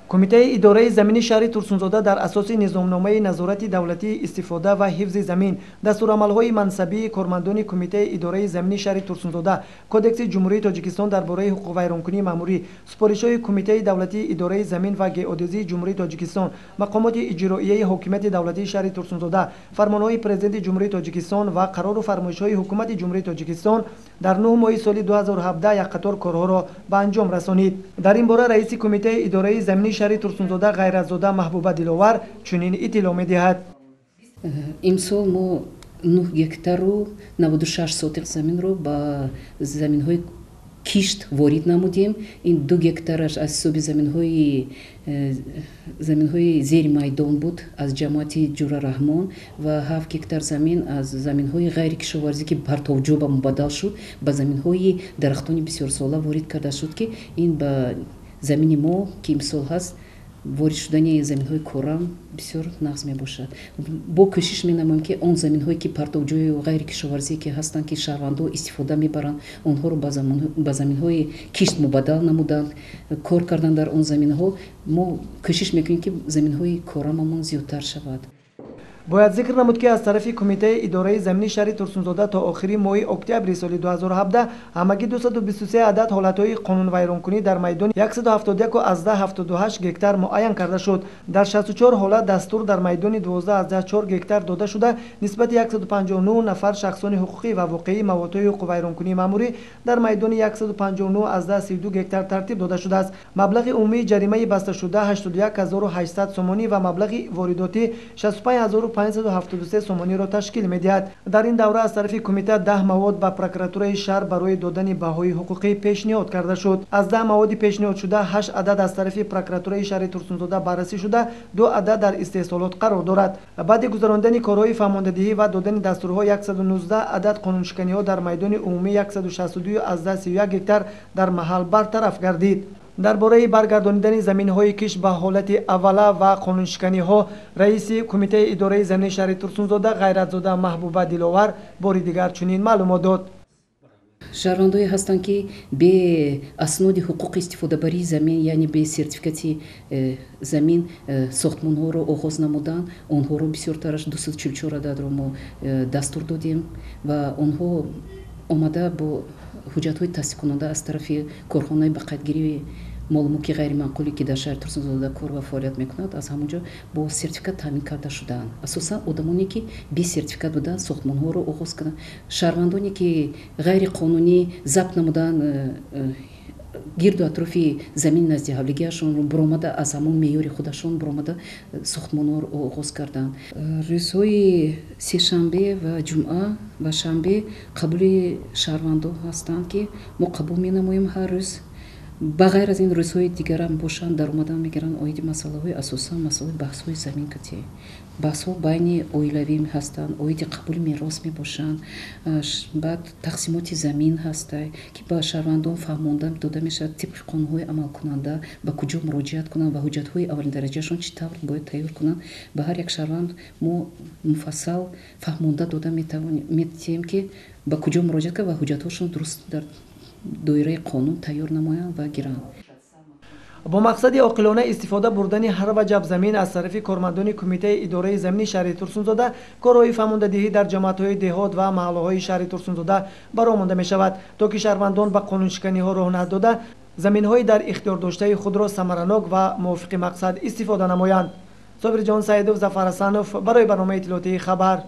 کمیته اداره زمینی شهر ترسونزاده در اساس نظامنامه نظارت دولتی استفاده و حفظ زمین، دستورالعمل‌های منصبی کارمندان کمیته اداره زمینی شهر ترسونزاده، کدکس جمهوری تاجیکستان درباره حقوق ویرانکنی ماموری، سپارش‌های کمیته دولتی اداره زمین و گئودزی جمهوری تاجیکستان، مقامات اجرایی حکومت دولتی شهر ترسونزاده، فرمان‌های پرزیدنت جمهوری تاجیکستان و قرار و فرمایش‌های حکومت جمهوری تاجیکستان در 9 ماه سال 2017 یک قطار کارها را به انجام رسانید. در این باره رئیس کمیته اداره زمینی شهر ترسونزاده غیرت‌زاده محبوبه دلوار چنین اطلاع می‌دهد. امسال ما 9 گکتار رو 96 сотих زمین رو با زمین‌های کشت وارد نمودیم. این 2 گکتارش از حساب زمین‌های زیر میدان بود از جماعت جور رحمان و 7 گکتار زمین از زمین‌های غیر کشاورزی که پرتوجو به مبادل شد به زمین‌های درختان بسیار ساله وارد کرده شد که این به زمین ما که امسال هست وارد شدن زمین‌های کورم بسیار نقص میباشد. با کوشش می‌نمایم که اون زمین‌هایی که پرتوجوی و غیر کشاورزی که هستند که شهروندان استفاده میبرند اونها رو به زمین‌های کشت مبادل نمودند، کار کردن در اون زمین‌ها. ما کوشش میکنیم که زمین‌های کورممون زیادتر شود. باید ذکر نمود که از طرف کمیته اداره زمینی شهر ترسونزاده تا آخری ماه اکتبر سال 2017 همگی 223 عدد حالتهای قانون ویرانکنی در میدان 171.78 گکتار معین کرده شد. در 64 حالت دستور در میدان 12.4 گکتار داده شده. نسبت 159 نفر شخصان حقوقی و واقعی موادهای حقوق ویرانکنی ماموری در میدان 159.32 گکتار ترتیب داده شده است. مبلغ عمومی جریمه بسته شده 81800 سومانی و مبلغ وارداتی 65573 سومانی را تشکیل می‌دهد. در این دوره از طرف کمیته 10 مواد به پروکراتورای شهر برای دادن بهای حقوقی پیشنهاد کرده شد. از 10 مواد پیشنهاد شده 8 عدد از طرف پروکراتورای شهر ترسونزاده بررسی شده، 2 عدد در استحصالات قرار دارد. بعد گذراندن کارهای فرماندهی و دادن دستورها 119 عدد قانونشکنی‌ها در میدان عمومی 162.31 گکتار در محل برطرف گردید. درباره برگردانیدن زمین‌های کش به حالت اوله و قانونشکنی‌ها رئیس کمیته اداره زمینی شهر ترسونزاده غیرت‌زاده محبوبه دلوار بار دیگر چنین معلومات داد. شهروندایی هستند که به اسناد حقوق استفاده بری زمین یعنی به سرتیفیکاتی زمین ساختمان‌ها رو آغاز نمودن. اونها رو بسیارترش 244 عدد رو ما دستور دادیم و اونها آمده با حجت‌های تصدیق کننده از طرف کارخانه بقیه‌گیری معلوماتی غیر معقولی که در شهر ترسونزاده کار و فعالیت میکند از همونجا با سرتیفیکات تامین کرده شدند. اساسا آدمانی که بی سرتیفیکات بودند ساختمان‌ها رو آغاز کردند. شهروندانی که غیر قانونی ضبط نمودند گرد و اطراف زمین نزد حولیگیشون رو برآمده از همون میار خودشون برآمده ساختمان رو آغاز کردن. روزهای سه‌شنبه و جمعه و شنبه قبول شهروندان هستند که ما قبول می‌نماییم هر روز. بغیر از این روزهای دیگر هم باشن در اومدن میگیرن اوید مسئله های اساسا مسئله بحث های زمین کتی بحث ها بین اویلوی هستن اوید قبول میراث می باشن بعد تقسیمات زمین هسته که با شهروندان فهموندن داده میشه طبق قانون های عمل کننده به کجا مراجعت کنن و حجت های اولین درجه شون چی طور باید تیار کنن. به هر یک شهروند ما مفصل فهمونده داده میتونیم که به کجا مراجعت کنن و حجت هاشون درست در دایره قانون تیار نمایند و گیرند. با مقصد عاقلانه استفاده بردن هر وجب زمین از طرف کارمندان کمیته اداره زمینی شهر ترسونزاده کارهای فرماندهی در جماعت‌های دهات و محله‌های شهر ترسونزاده برآمده می شود تا که شهروندان به قانونشکنی‌ها راه نداده زمین‌های در اختیار داشته خود را ثمره‌ناک و موافق مقصد استفاده نمایند. صابر جان سیدوف، ظفر حسنوف برای برنامه اطلاعاتی خبر.